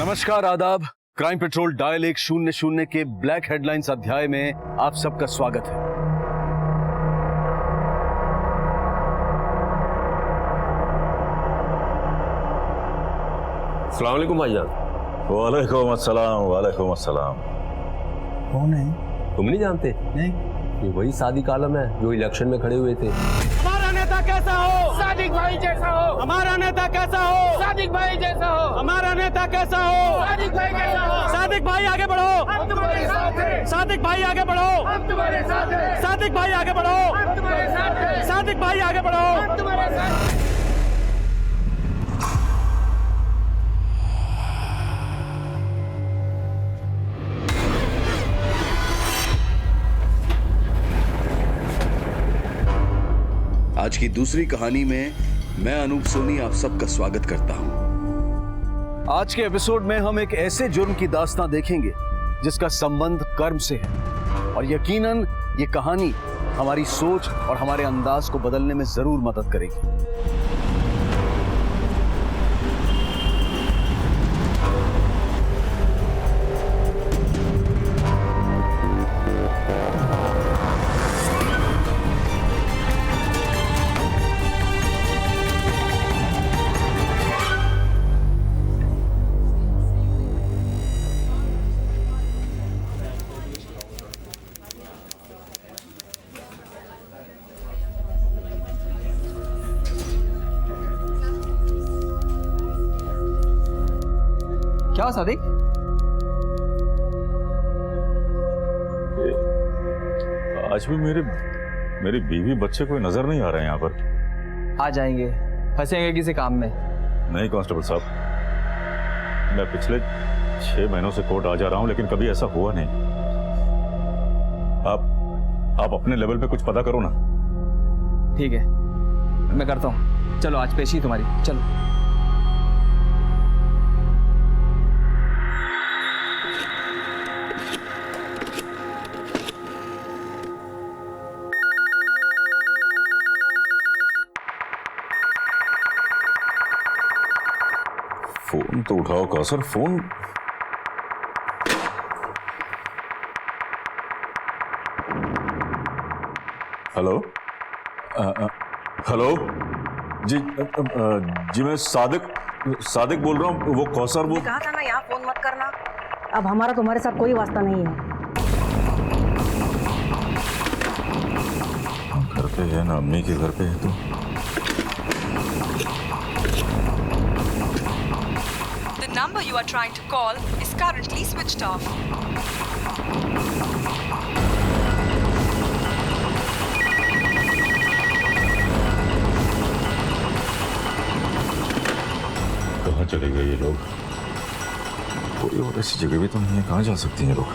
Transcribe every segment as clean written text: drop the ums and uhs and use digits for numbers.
नमस्कार, आदाब। Crime petrol dial 100 के ब्लैक हेडलाइंस अध्याय में आप सबका स्वागत है। अस्सलाम वालेकुम भाईजान। वालेकुम अस्सलाम। वालेकुम अस्सलाम। कौन है? तुम नहीं जानते? नहीं। ये वही सादिक आलम है जो इलेक्शन में खड़े हुए थे। हमारा नेता कैसा हो? सादिक भाई जैसा हो। हमारा नेता कैसा हो? सादिक भाई जैसा हो। हमारा नेता कैसा हो? सादिक भाई जैसा हो। सादिक भाई आगे बढ़ो, हम तुम्हारे साथ हैं। सादिक भाई आगे बढ़ो, हम तुम्हारे साथ हैं। सादिक भाई आगे बढ़ो, हम तुम्हारे साथ हैं। सादिक भाई आगे बढ़ो, हम तुम्हारे साथ हैं। आज की दूसरी कहानी में मैं अनूप सोनी आप सबका स्वागत करता हूं। आज के एपिसोड में हम एक ऐसे जुर्म की दास्तां देखेंगे जिसका संबंध कर्म से है और यकीनन ये कहानी हमारी सोच और हमारे अंदाज को बदलने में जरूर मदद करेगी। क्या सादिक? आज भी मेरी बीवी बच्चे कोई नजर नहीं आ रहे हैं यहाँ पर। आ जाएंगे, फंसेंगे किसी काम में। नहीं कांस्टेबल साहब, मैं पिछले 6 महीनों से कोर्ट आ जा रहा हूँ लेकिन कभी ऐसा हुआ नहीं। आप अपने लेवल पे कुछ पता करो ना। ठीक है, मैं करता हूँ। चलो आज पेशी तुम्हारी, चलो। फोन तो उठाओ कौसर, फोन। हेलो हेलो जी जी मैं सादिक बोल रहा हूँ। वो कौसर, वो कहा था ना यहाँ फोन मत करना। अब हमारा तुम्हारे साथ कोई वास्ता नहीं है। घर पे है ना, अम्मी के घर पे है तो। The number you are trying to call is currently switched off. कहाँ चले गए ये लोग? कोई और ऐसी जगह भी तो नहीं है, कहाँ जा सकती हैं लोग?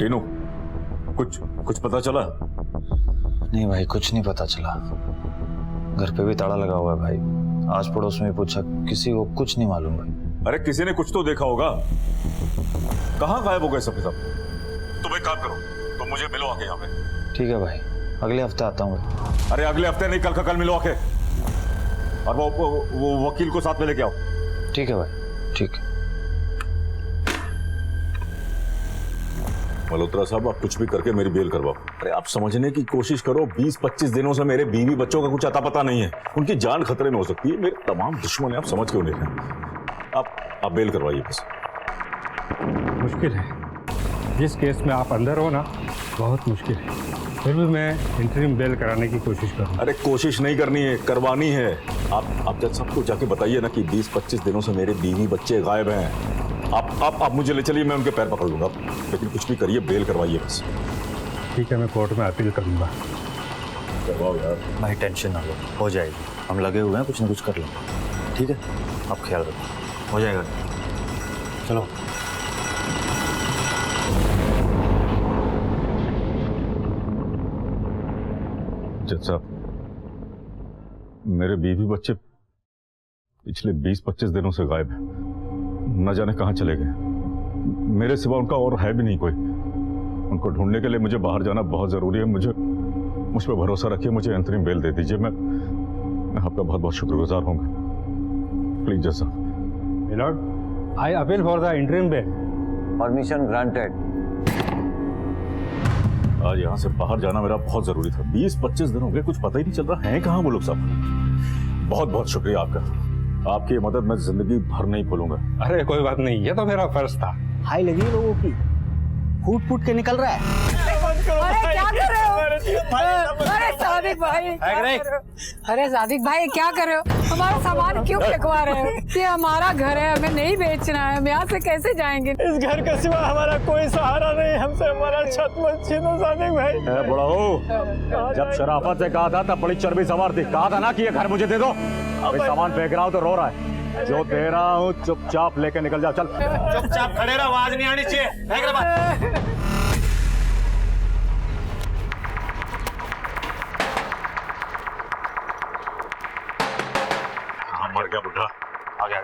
टीनू, कुछ पता चला? नहीं भाई, कुछ नहीं पता चला। घर पे भी ताला लगा हुआ है भाई। आस पड़ोस में पूछा, किसी को कुछ नहीं मालूम भाई। अरे किसी ने कुछ तो देखा होगा। कहाँ गायब हो गए सब के सब? तुम एक काम करो, तुम मुझे मिलो आके यहाँ पे। ठीक है भाई, अगले हफ्ते आता हूँ भाई। अरे अगले हफ्ते नहीं, कल का कल मिलो आके। और वो वकील को साथ में लेके आओ। ठीक है भाई, ठीक है। मल्होत्रा साहब, आप कुछ भी करके मेरी बेल करवाओ। अरे आप समझने की कोशिश करो, 20-25 दिनों से मेरे बीवी बच्चों का कुछ अता पता नहीं है। उनकी जान खतरे में हो सकती है। मेरे तमाम दुश्मन है, आप समझ क्यों नहीं रहे? आप बेल करवाइए बस। मुश्किल है, जिस केस में आप अंदर हो ना, बहुत मुश्किल है। फिर भी मैं इंटरिम बेल कराने की कोशिश करूँ। अरे कोशिश नहीं करनी है, करवानी है। आप जज सबको जाके बताइए ना कि 20-25 दिनों से मेरे बीवी बच्चे गायब हैं। आप मुझे ले चलिए, मैं उनके पैर पकड़ लूंगा। लेकिन कुछ भी करिए, बेल करवाइए बस। ठीक है, मैं कोर्ट में अपील करूंगा। करवाओ यार। भाई टेंशन ना लो, हो जाएगी। हम लगे हुए हैं, कुछ ना कुछ कर लेंगे। ठीक है, आप ख्याल रखो, हो जाएगा। चलो। जज साहब, मेरे बीवी बच्चे पिछले 20-25 दिनों से गायब हैं। न जाने कहाँ चले गए। मेरे सिवा उनका और है भी नहीं कोई। उनको ढूंढने के लिए मुझे बाहर जाना बहुत जरूरी है। मुझ पर भरोसा रखिए, मुझे अंतरिम बेल दे दीजिए। मैं आपका बहुत बहुत शुक्रगुजार होऊंगा। प्लीज जज साहब। Milord, I appeal for the interim bail. Permission granted. आज यहाँ से बाहर जाना मेरा बहुत जरूरी था। 20-25 दिन हो गए, कुछ पता ही नहीं चल रहा है कहाँ वो लोग सब। बहुत बहुत शुक्रिया आपका। आपकी मदद मैं जिंदगी भर नहीं भूलूंगा। अरे कोई बात नहीं, ये तो मेरा फर्ज था। हाई लगी लोगों की, फूट फूट के निकल रहा है। अरे क्या कर रहे हो? अरे सादिक भाई, अरे सादिक भाई क्या कर रहे हो? हमारा सामान क्यों फेंकवा रहे हो? ये हमारा घर है, हमें नहीं बेचना है। हम यहाँ से कैसे जाएंगे? इस घर के सिवा हमारा कोई सहारा नहीं। हमसे हमारा छत मत छीनो सादिक भाई। बड़ा हो, जब शराफत से कहा था तब बड़ी चर्बी सवार थी। कहा था ना कि ये घर मुझे दे दो। अभी सामान फेंक रहा हूँ तो रो रहा है। जो दे रहा हूँ चुपचाप लेके निकल जा। चल चुपचाप खड़े रहो, आवाज नहीं आनी चाहिए। फेंक रहे बात। मर गया बुढ़ा। आ गया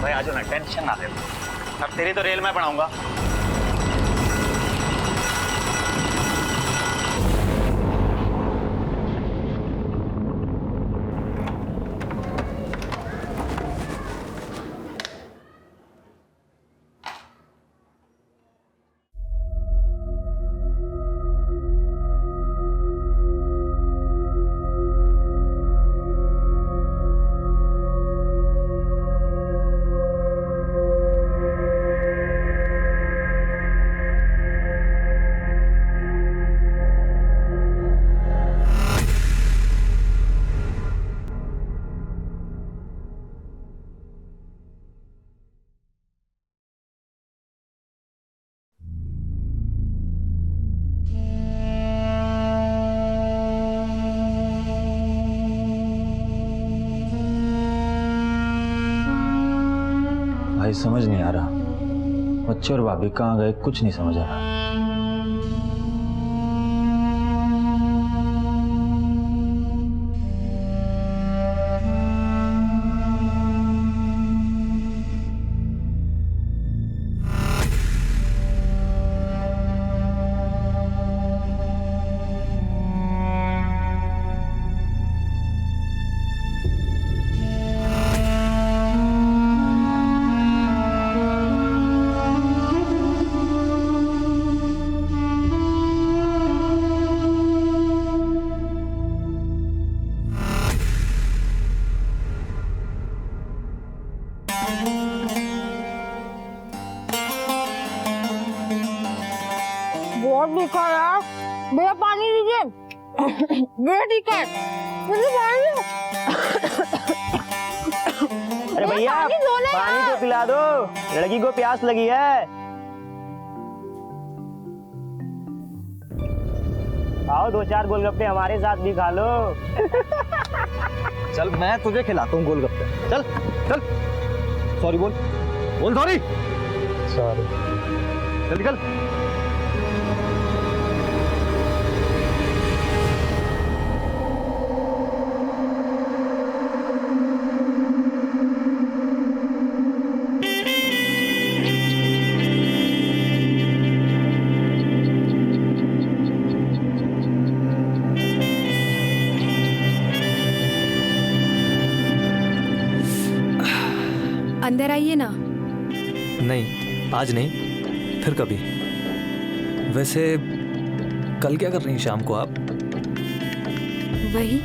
भाई आज ना टेंशन ना ले, अब तेरी तो रेल में बनाऊंगा। भाई समझ नहीं आ रहा, बच्चे और भाभी कहाँ गए, कुछ नहीं समझ आ रहा। बहुत भूखा यार, भैया पानी दीजिए। भैया ठीक है, मुझे पानी दो। अरे भैया पानी तो पिला दो, लड़की को प्यास लगी है। आओ 2-4 गोलगप्पे हमारे साथ भी खा लो। चल मैं तुझे खिलाता हूँ गोलगप्पे। चल चल। सॉरी बोल सॉरी। चल निकल। अंदर आइए ना। नहीं आज नहीं, फिर कभी। वैसे कल क्या कर रही हैं शाम को आप? वही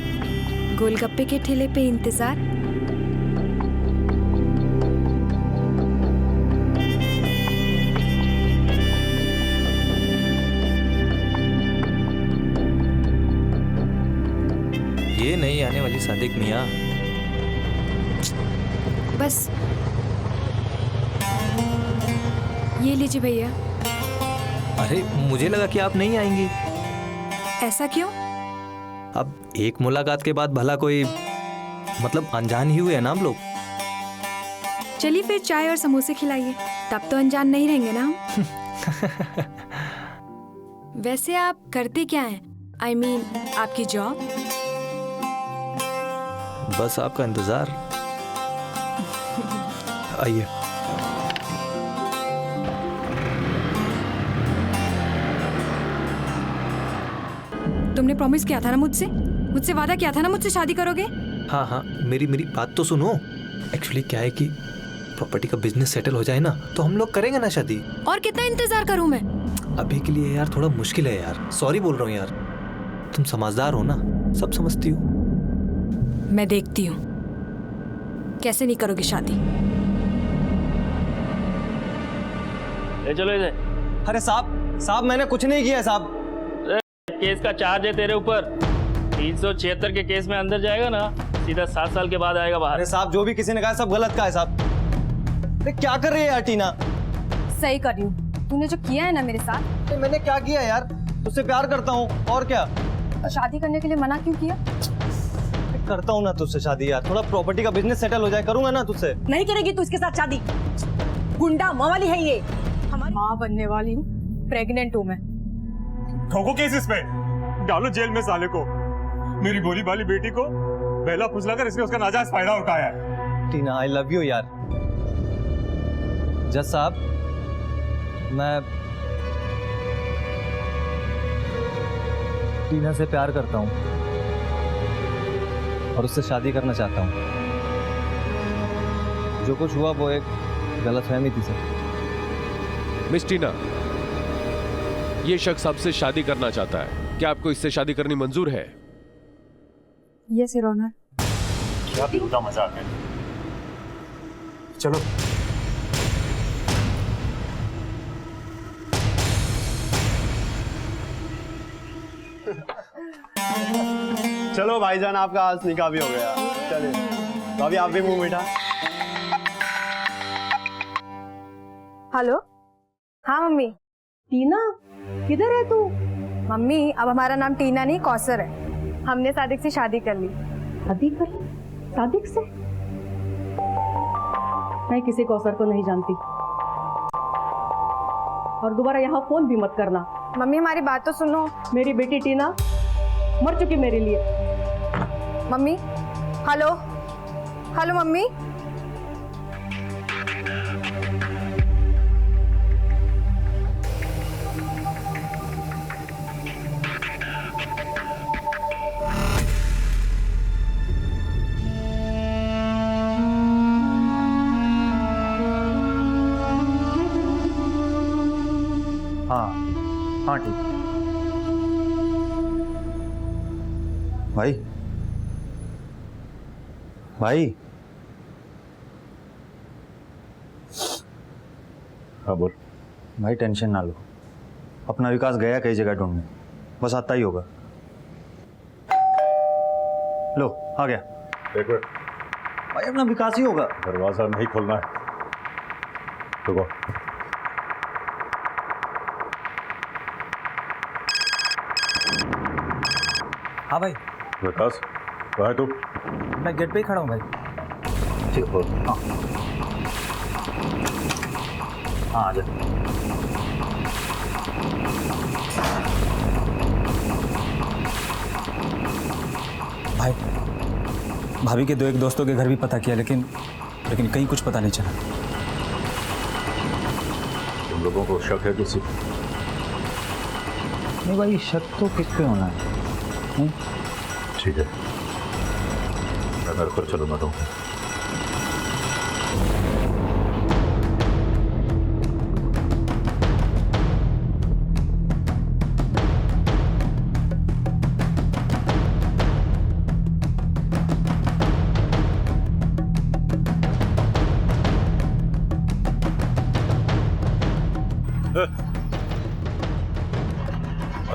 गोलगप्पे के ठेले पे इंतजार। ये नहीं आने वाली सादिक मियाँ। बस ये लीजिए भैया। अरे मुझे लगा कि आप नहीं आएंगी। ऐसा क्यों? अब एक मुलाकात के बाद भला कोई मतलब अनजान ही हुए हैं ना हम लोग। चलिए फिर चाय और समोसे खिलाइए, तब तो अनजान नहीं रहेंगे ना हम। वैसे आप करते क्या हैं? I mean, आपकी जॉब? बस आपका इंतजार। आइए। तुमने प्रॉमिस किया था ना मुझसे वादा किया था ना मुझसे शादी करोगे। हाँ हाँ, मेरी बात तो सुनो। एक्चुअली क्या है कि प्रॉपर्टी का बिजनेस सेटल हो जाए ना तो हम लोग करेंगे ना शादी। और कितना इंतजार करूं मैं? अभी के लिए यार थोड़ा मुश्किल है यार, सॉरी बोल रहा हूँ यार। तुम समझदार हो ना, सब समझती हो। मैं देखती हूँ कैसे नहीं करोगी शादी। ले चलो इसे। अरे साहब मैंने कुछ नहीं किया साहब। केस का चार्ज है तेरे ऊपर। 376 के केस में अंदर जाएगा ना, सीधा 7 साल के बाद आएगा बाहर। अरे साहब, जो भी किसी ने कहा सब गलत का है साहब। अरे क्या कर रही है यार टीना? सही कर रही हूँ। तूने जो किया है ना मेरे साथ। अरे मैंने क्या किया यार? तुझसे प्यार करता हूँ और क्या। शादी करने के लिए मना क्यों किया? करता हूँ ना तुझसे शादी यार, थोड़ा प्रॉपर्टी का बिजनेस सेटल हो जाए, करूंगा ना तुझसे। नहीं करेगी तू इसके साथ शादी। गुंडा माँ वाली है ये। हमारी माँ बनने वाली हूँ, प्रेग्नेंट हूँ मैं। ठोको केस इस पे, डालो जेल में साले को। मेरी भोली भाली बेटी को बहला फुसला कर इसने उसका नाजायज फायदा उठाया है। टीना आई लव यू यार। जज साहब, मैं टीना से प्यार करता हूँ और उससे शादी करना चाहता हूँ। जो कुछ हुआ वो एक गलतफहमी थी सर। मिस टीना, ये शख्स आपसे शादी करना चाहता है, क्या आपको इससे शादी करनी मंजूर है? Yes your honour. क्या बेहुदा मजाक है। चलो चलो भाईजान, आपका आज निकाह भी हो गया। चलिए भाभी, आप भी मुंह मीठा। हेलो। हाँ मम्मी। टीना किधर है तू? मम्मी अब हमारा नाम टीना नहीं कौसर है। हमने सादिक से शादी कर ली। सादिक से? मैं किसी कौसर को नहीं जानती और दोबारा यहाँ फोन भी मत करना। मम्मी हमारी बात तो सुनो। मेरी बेटी टीना मर चुकी मेरे लिए। Mummy hello. Hello mummy. हाँ ठीक। भाई हाँ बोल। भाई टेंशन ना लो, अपना विकास गया कई जगह ढूंढने, बस आता ही होगा। लो आ गया। एक मिनट भाई, अपना विकास ही होगा। दरवाजा नहीं खोलना है। रुको। हाँ भाई। विकास, कहाँ है तू? मैं गेट पे ही खड़ा हूँ भाई। ठीक है। हाँ हाँ, आ जा। भाई भाभी के 2-1 दोस्तों के घर भी पता किया, लेकिन कहीं कुछ पता नहीं चला। तुम लोगों को शक है किसी? नहीं भाई, शक तो किस पे होना है? ठीक है, मैं घर पर चलूंगा। तो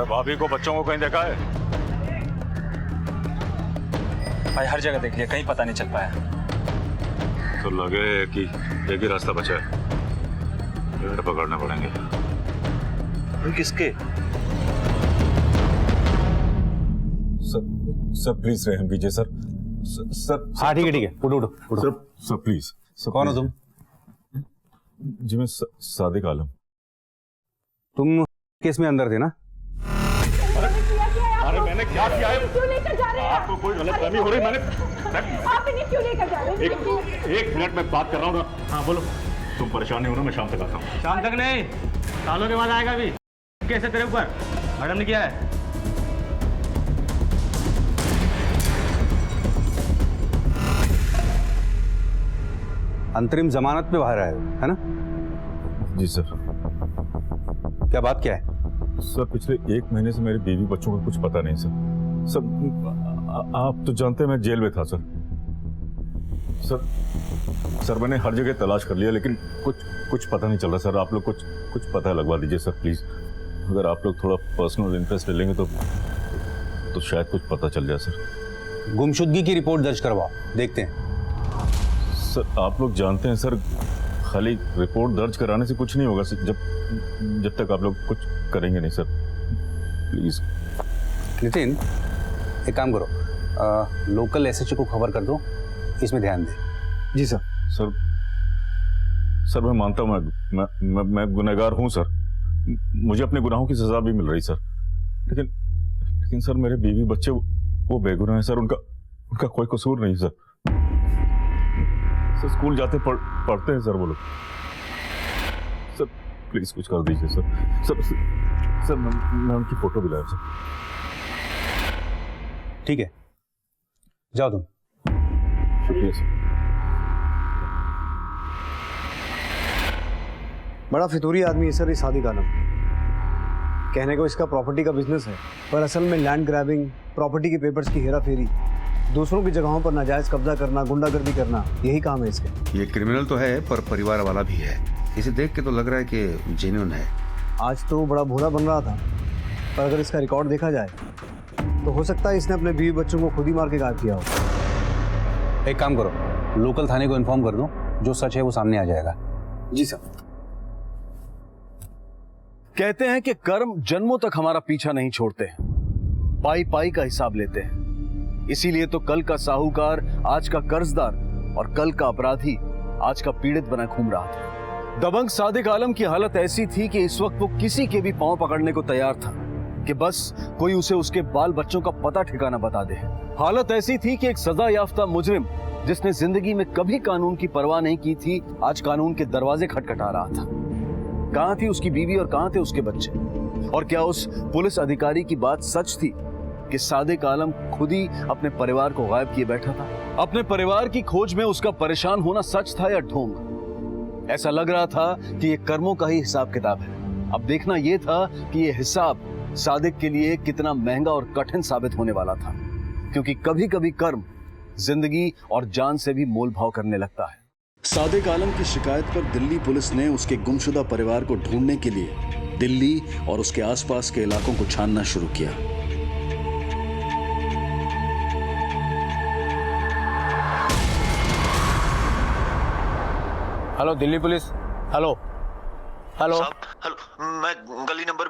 भाभी को बच्चों को कहीं देखा है? भाई हर जगह देख लिया, कहीं पता नहीं चल पाया। तो लगे कि एक ही रास्ता बचा है, पेड़ पकड़ने पड़ेंगे। किसके? सर प्लीज रहम कीजिए सर। सर हाँ ठीक है उठो। Sir please. कौन हो तुम? जी मैं सादिक आलम। तुम केस में अंदर थे ना? अरे मैंने क्या किया है? आपको कोई गलतफहमी हो रही? मैंने आप इन्हें क्यों लेकर जा रहे हैं? एक मिनट में बात कर रहा हूँ ना। हाँ बोलो। तुम परेशान नहीं हो ना, मैं शाम तक आता हूँ। शाम तक नहीं, सालों के बाद आएगा अभी। कैसे तेरे ऊपर मैडम ने किया है? अंतरिम जमानत पे बाहर आए हो, है ना? जी सर। क्या बात क्या है? सर पिछले 1 महीने से मेरे बीवी बच्चों का कुछ पता नहीं सर। सर आप तो जानते हैं मैं जेल में था सर। सर मैंने हर जगह तलाश कर लिया लेकिन कुछ पता नहीं चल रहा सर। आप लोग कुछ पता लगवा दीजिए सर प्लीज। अगर आप लोग थोड़ा पर्सनल इंटरेस्ट ले लेंगे तो शायद कुछ पता चल जाए सर। गुमशुदगी की रिपोर्ट दर्ज करवाओ, देखते हैं। सर आप लोग जानते हैं सर, खाली रिपोर्ट दर्ज कराने से कुछ नहीं होगा सर, जब तक आप लोग कुछ करेंगे नहीं सर। प्लीज। नितिन, एक काम करो, लोकल एसएचओ को खबर कर दो, इसमें ध्यान दे। जी सर। सर मैं मानता हूँ मैं गुनहगार हूँ सर। मुझे अपने गुनाहों की सजा भी मिल रही सर, लेकिन सर मेरे बीवी बच्चे वो बेगुनाह हैं सर। उनका कोई कसूर नहीं सर। सर स्कूल जाते पढ़ते हैं सर वो लोग। सर प्लीज कुछ कर दीजिए सर। सर मैं उनकी फोटो भी लाया सर। ठीक है, जाओ तुम। शुक्रिया सर। बड़ा फितूरी आदमी है सर ये सादिक आलम। कहने को इसका प्रॉपर्टी का बिजनेस है, पर असल में लैंड ग्रैबिंग, प्रॉपर्टी के पेपर्स की हेरा फेरी, दूसरों की जगहों पर नाजायज कब्जा करना, गुंडागर्दी करना, यही काम है इसके। ये क्रिमिनल तो है पर परिवार वाला भी है। इसे देख के तो लग रहा है कि जेन्युइन है। आज तो बड़ा भोला बन रहा था, पर अगर इसका रिकॉर्ड देखा जाए तो हो सकता है इसने अपने बीवी बच्चों को खुद ही मार के गायब किया हो। एक काम करो, लोकल थाने को इन्फॉर्म कर दो, जो सच है वो सामने आ जाएगा। जी सर। कहते हैं कि कर्म जन्मों तक हमारा पीछा नहीं छोड़ते, पाई पाई का हिसाब लेते हैं। इसीलिए तो कल का साहूकार आज का कर्जदार और कल का अपराधी आज का पीड़ित बना घूम रहा था। दबंग सादिक आलम की हालत ऐसी थी कि इस वक्त वो किसी के भी पांव पकड़ने को तैयार था कि बस कोई उसे उसके बाल बच्चों का पता ठिकाना बता दे। हालत ऐसी थी कि एक सजा याफ्ता मुजरिम जिसने जिंदगी में कभी कानून की परवाह नहीं की थी, आज कानून के दरवाजे खटखटा रहा था। कहां थी उसकी बीवी और कहां थे उसके बच्चे? और क्या उस पुलिस अधिकारी की बात सच थी कि सादिक आलम खुद ही अपने परिवार को गायब किए बैठा था? अपने परिवार की खोज में उसका परेशान होना सच था या ढोंग? ऐसा लग रहा था कि ये कर्मों का ही हिसाब किताब है। अब देखना यह था कि ये हिसाब सादिक के लिए कितना महंगा और कठिन साबित होने वाला था, क्योंकि कभी कभी कर्म जिंदगी और जान से भी मोल भाव करने लगता है। सादिक आलम की शिकायत पर दिल्ली पुलिस ने उसके गुमशुदा परिवार को ढूंढने के लिए दिल्ली और उसके आसपास के इलाकों को छानना शुरू किया। Hello Delhi police. Hello hello hello, मैं गली नंबर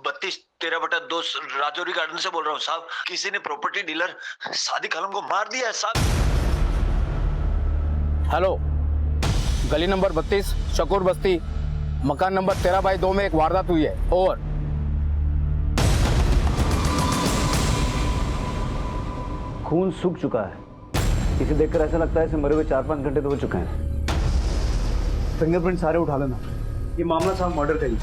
32 13/2 राजौरी गार्डन से बोल रहा हूँ साहब। किसी ने प्रॉपर्टी डीलर सादिक आलम को मार दिया है साहब। हेलो, गली नंबर 32 शकूर बस्ती मकान नंबर 13/2 में एक वारदात हुई है। ओवर। खून सूख चुका है। इसे देखकर ऐसा लगता है इसे मरे हुए 4-5 घंटे तो हो चुके हैं। फिंगरप्रिंट सारे उठा लेना। ये मामला साहब मर्डर का ही।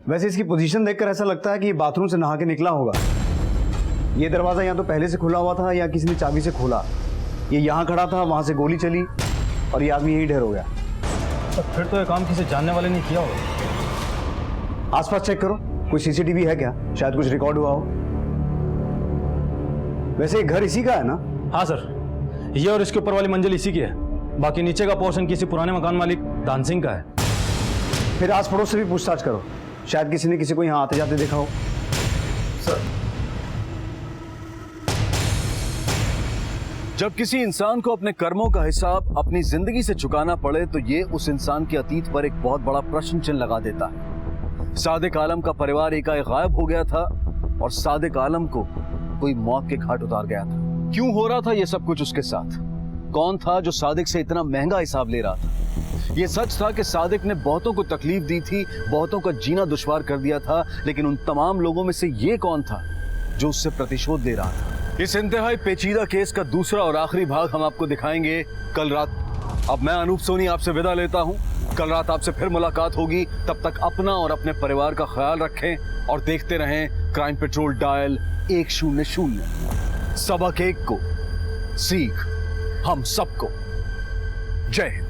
वैसे इसकी पोजीशन देखकर ऐसा लगता है कि ये बाथरूम से नहा के निकला होगा। ये दरवाजा या तो पहले से खुला हुआ था या किसी ने चाबी से खोला। ये यहाँ खड़ा था, वहां से गोली चली और ये आदमी यहीं ढेर हो गया। तो फिर तो ये काम किसी जानने वाले ने किया होगा। आसपास चेक करो, कोई सीसीटीवी है क्या? शायद कुछ रिकॉर्ड हुआ हो। वैसे ये घर इसी का है ना? हाँ सर, ये और इसके ऊपर वाली मंजिल इसी की है। बाकी नीचे का पोर्शन किसी पुराने मकान मालिक दान सिंह का है। फिर आस पड़ोस से भी पूछताछ करो, शायद किसी ने किसी को यहाँ आते जाते देखा हो। सर, जब किसी इंसान को अपने कर्मों का हिसाब अपनी जिंदगी से चुकाना पड़े तो ये उस इंसान के अतीत पर एक बहुत बड़ा प्रश्न चिन्ह लगा देता है। सादिक आलम का परिवार एकाएक गायब हो गया था और सादिक आलम को कोई मौत के घाट उतार गया था। क्यों हो रहा था ये सब कुछ उसके साथ? कौन था जो सादिक से इतना महंगा हिसाब ले रहा था? ये सच था कि सादिक ने बहुतों को तकलीफ दी थी, बहुतों का जीना दुश्वार कर दिया था, लेकिन उन तमाम लोगों में से ये कौन था जो उससे प्रतिशोध ले रहा था? इस इंतहाई पेचीदा केस का दूसरा और आखिरी भाग हम आपको दिखाएंगे कल रात। अब मैं अनूप सोनी आपसे विदा लेता हूं। कल रात आपसे फिर मुलाकात होगी। तब तक अपना और अपने परिवार का ख्याल रखें और देखते रहें क्राइम पेट्रोल डायल 100। सबक एक को, सीख हम सबको। जय हिंद।